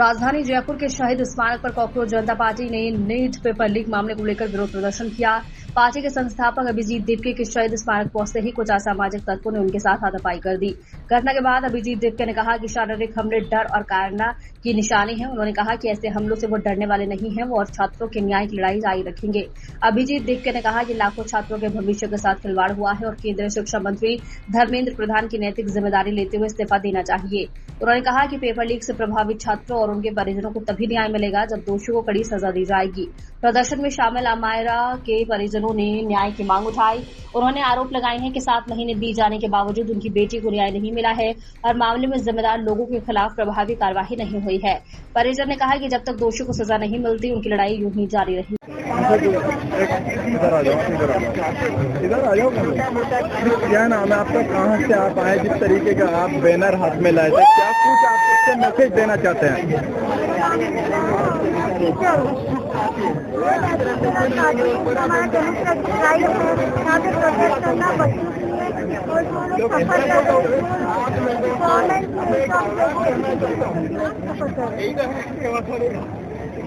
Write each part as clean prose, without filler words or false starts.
राजधानी जयपुर के शहीद स्मारक पर कॉकरोच जनता पार्टी ने नीट पेपर लीक मामले को लेकर विरोध प्रदर्शन किया। पार्टी के संस्थापक अभिजीत दिपके के शहीद स्मारक पहुंचते ही कुछ असामाजिक तत्वों ने उनके साथ हाथापाई कर दी। घटना के बाद अभिजीत दिपके ने कहा कि शारीरिक हमले डर और कायरता की निशानी है। उन्होंने कहा कि ऐसे हमलों से वो डरने वाले नहीं हैं वो और छात्रों के न्याय की लड़ाई जारी रखेंगे। अभिजीत दिपके ने कहा कि लाखों छात्रों के भविष्य के साथ खिलवाड़ हुआ है और केंद्रीय शिक्षा मंत्री धर्मेंद्र प्रधान की नैतिक जिम्मेदारी लेते हुए इस्तीफा देना चाहिए। उन्होंने कहा कि पेपर लीक से प्रभावित छात्रों और उनके परिजनों को तभी न्याय मिलेगा जब दोषियों को कड़ी सजा दी जाएगी। प्रदर्शन में शामिल अमायरा के परिजनों ने न्याय की मांग उठाई। उन्होंने आरोप लगाए हैं कि 7 महीने बीत जाने के बावजूद उनकी बेटी को न्याय नहीं मिला है और मामले में जिम्मेदार लोगों के खिलाफ प्रभावी कार्यवाही नहीं हुई है। परिजन ने कहा कि जब तक दोषियों को सजा नहीं मिलती उनकी लड़ाई यूं ही जारी रहेगी। इधर आ जाओ। क्या नाम है आपका, कहाँ से आप आए, जिस तरीके का आप बैनर हाथ में लाए थे, क्या कुछ आप इससे मैसेज देना चाहते हैं?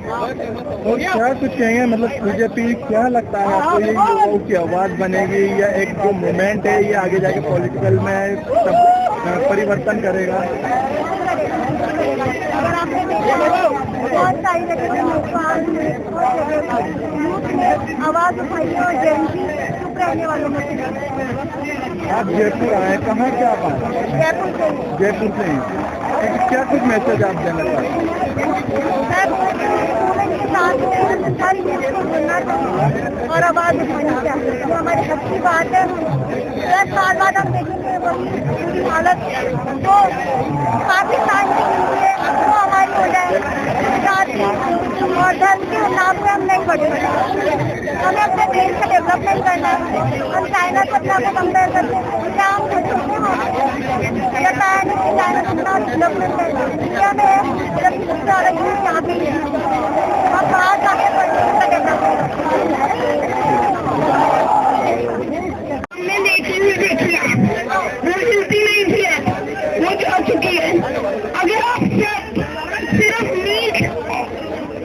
और क्या कुछ कहेंगे, मतलब बीजेपी क्या लगता है आपको, ये युवाओं की आवाज बनेगी या एक जो मूवमेंट है ये आगे जाके पॉलिटिकल में सब परिवर्तन करेगा? बहुत सारी आवाज उठाई और चुप रहने वालों में आप जयपुर आए, कहाँ से आप आए? जयपुर से ही। क्या कुछ मैसेज आप देना चाहते हैं? और आवाज उठानी चाहिए, जो हमारी अच्छी बात है। 10 साल बाद हम देखेंगे वही हालत जो पाकिस्तान की है वो हमारी हो जाए। जाति और धर्म के नाम पे हम नहीं बढ़ सकते। हमें अपने देश का डेवलपमेंट करना है। हम चाइना से अपना को कंपेयर करते हैं, क्या हम सोच सकते हैं चाइना से अपना डेवलपमेंट करना इंडिया में है, जब यहाँ पे हम बाहर जाके पढ़ने का डेवलपमेंट वो जा चुकी है। अगर आप सिर्फ नीट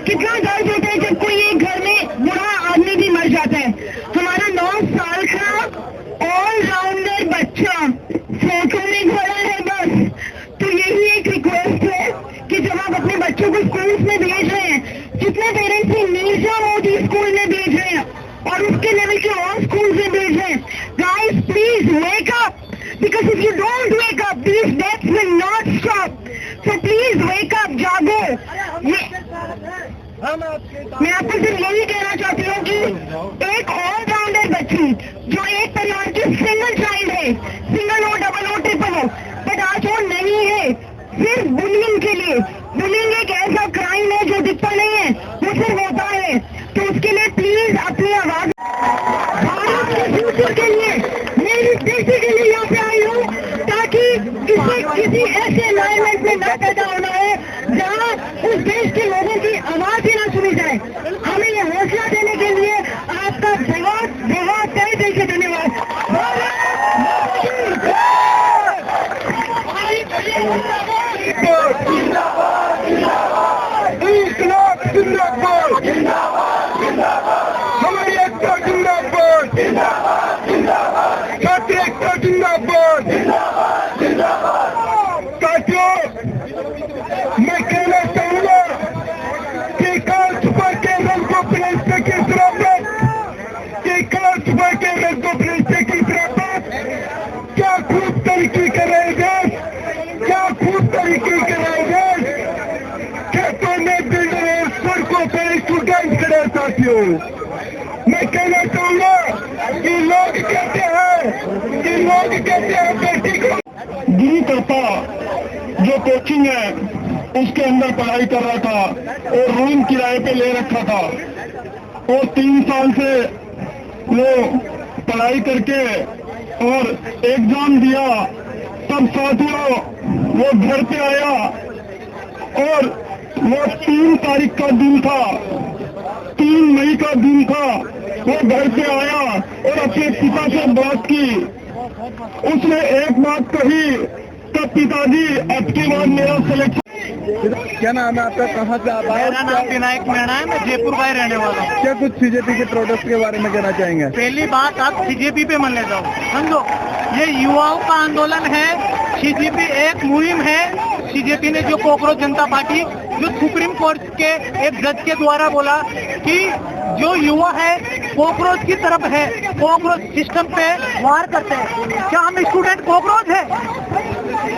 कितना दर्द होता है जब कोई एक घर में बुरा आदमी भी मर जाता है। हमारा 9 साल का ऑलराउंडर बच्चा फोटो में खड़ा है बस। तो यही एक रिक्वेस्ट है कि जब आप अपने बच्चों को स्कूल में भेज रहे हैं, जितने पेरेंट्स नीरजा मोदी स्कूल में भेज रहे हैं और उसके लेवल के और स्कूल में भेज रहे हैं, guys please wake up, because if you don't wake up these deaths will not stop, so please wake up, जागो। मैं आपको सिर्फ यही कहना चाहती हूँ कि एक ऑलराउंडर बच्ची जो एक परिवार की सिंगल चाइल्ड है, सिंगल हो, डबल हो, ट्रिपल हो, बट आज वो नहीं है सिर्फ बुलिंग के लिए। बुलिंग एक ऐसा क्राइम है जो दिखता नहीं है, वो सिर्फ होता है। तो उसके लिए प्लीज अपनी आवाज भारत के फ्यूचर के लिए, मेरी बेटी के लिए यहाँ पे आई हूँ, ताकि इसे किसी ऐसे एनवायरमेंट में न पैदा होना है जहाँ उस देश के लोगों की आवाज ही न सुनी जाए। हमें ये हौसला देने के लिए आपका बहुत बहुत तहे दिल से धन्यवाद। हमारी एकता जिंदाबाद, छात्र एकता जिंदाबाद। साथियों, मैं कहना चाहूंगा कि कल सुबह के रंग प्रिंस की शराबत, सुबह के रंग प्रिंस की शराबत, क्या खूब तरक्की करेगा, क्या खूब तरक्की करेगा। खेतों में बिल्डर, सड़कों पर स्टूडेंट खड़े। साथियों, मैं कहना चाहूंगा कि लोग कहते हैं बेटी को गिरी करता जो कोचिंग है उसके अंदर पढ़ाई कर रहा था और रूम किराए पे ले रखा था और 3 साल से वो पढ़ाई करके और एग्जाम दिया। तब साथियों वो घर पे आया और वो 3 तारीख का दिन था, 3 मई का दिन था। वो घर पे आया और अपने पिता से बात की। उसने एक बात कही कि पिताजी अब की बार मेरा सिलेक्शन क्या नाम है आपका, कहाँ से आप आए? मेरा नाम विनायक मीणा है, मैं जयपुर का ही रहने वाला हूँ। क्या कुछ सीजेपी के प्रोडक्ट के बारे में कहना चाहेंगे? पहली बात, आप सीजेपी पे मन ले जाओ, समझो ये युवाओं का आंदोलन है। सीजेपी एक मुहिम है। सीजेपी ने जो कॉकरोच जनता पार्टी जो सुप्रीम कोर्ट के एक जज के द्वारा बोला कि जो युवा है कॉकरोच की तरफ है, कॉकरोच सिस्टम पे वार करते हैं। क्या हम स्टूडेंट कॉकरोच है?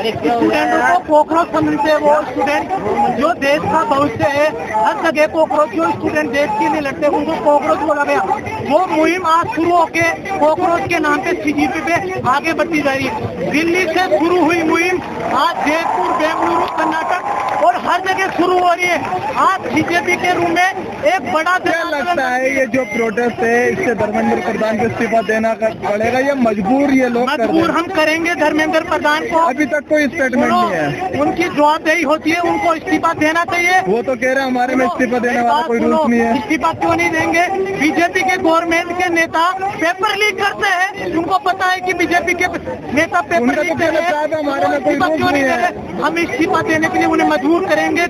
स्टूडेंटों को कॉकरोच समझते हैं। वो स्टूडेंट जो देश का भविष्य है, हर जगह कॉकरोच, जो स्टूडेंट देश के लिए लड़ते हैं उनको कॉकरोच बोला गया। वो मुहिम आज शुरू होके कॉकरोच के नाम पे सीजेपी पे आगे बढ़ती जा रही है। दिल्ली से शुरू हुई मुहिम आज जयपुर, बेंगलुरु, कर्नाटक और हर जगह शुरू हो रही है। आज सीजेपी के रूम में एक बड़ा, क्या लगता है ये जो प्रोटेस्ट है इससे धर्मेंद्र प्रधान को इस्तीफा देना पड़ेगा या मजबूर ये लोग मजबूर हम करेंगे धर्मेंद्र प्रधान को। अभी तक कोई स्टेटमेंट नहीं है। उनकी जवाबदेही होती है, उनको इस्तीफा देना चाहिए। वो तो कह रहे हैं हमारे में इस्तीफा देने वाला कोई रूल्स नहीं है। इस्तीफा क्यों नहीं देंगे? बीजेपी के गवर्नमेंट के नेता पेपर लीक करते हैं, उनको पता है कि बीजेपी के नेता पेपर लीक कर रहे हैं, हमारे में कोई इस्तीफा क्यों नहीं दे रहे? हम इस्तीफा देने के लिए उन्हें मजबूर करेंगे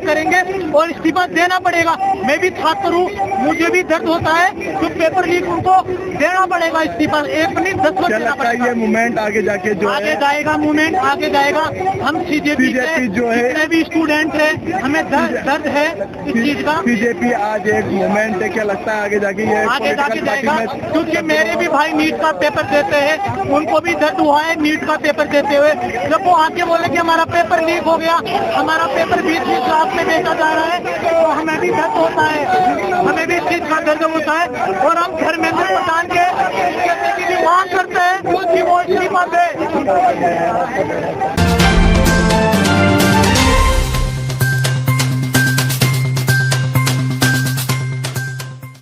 और इस्तीफा देना पड़ेगा। मैं भी छात्र हूँ, मुझे भी दर्द होता है, तो पेपर लीक उनको देना पड़ेगा इस्तीफा। 1 मिनट 10 वक्त देना पड़ेगा। ये मूवमेंट आगे जाके जो आगे जाएगा, मूवमेंट आगे जाएगा। हम सीजेपी जो है, जितने भी स्टूडेंट है, हमें दर्द है इस चीज का। सीजेपी आज एक मूवमेंट है, क्या लगता है आगे जाके ये आगे जाके जाएगा? क्योंकि मेरे भी भाई नीट का पेपर देते हैं, उनको भी दर्द हुआ है नीट का पेपर देते हुए। जब वो आके बोले कि हमारा पेपर लीक हो गया, हमारा पेपर 20-20 लाख में बेचा जा रहा है, तो हमें भी दर्द होता है, हमें भी इस चीज का दर्द होता है। और हम धर्मेंद्र प्रधान के मांग करते हैं कि वो इस्तीफा दे।